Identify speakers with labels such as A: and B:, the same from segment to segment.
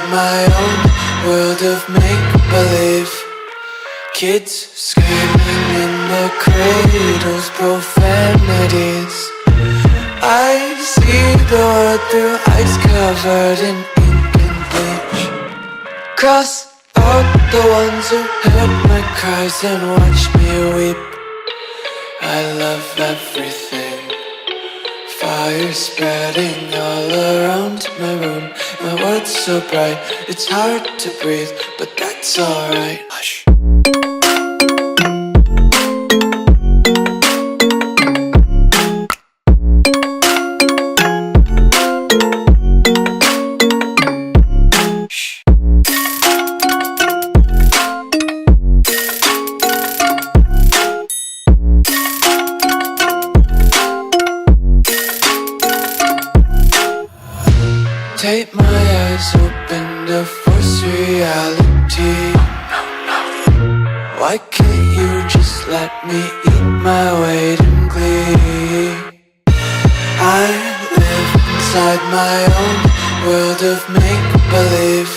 A: my own world of make-believe. Kids screaming in their cradles, profanities. I see the world through ice covered in ink and bleach. Cross out the ones who heard my cries and watched me weep. I love everything. Fire spreading all around my room. My world's so bright, it's hard to breathe, but that's alright. Hush. Take my eyes open to force reality. Why can't you just let me eat my weight in glee? I live inside my own world of make-believe.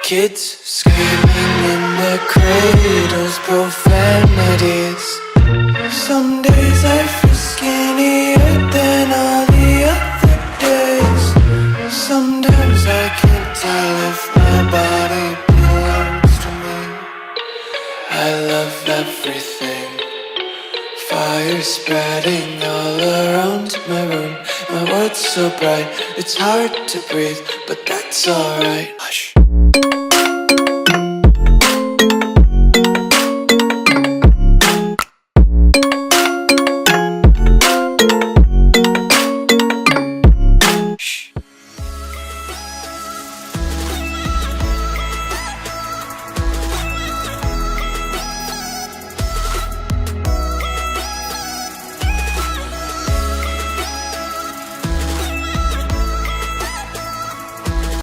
A: Kids screaming in their cradles, profanities. Some days I feel skinnier than all the other days. Sometimes I can't tell if my body belongs to me. I love everything. Fire spreading all around my room. My world's so bright, it's hard to breathe, but that's alright. Hush.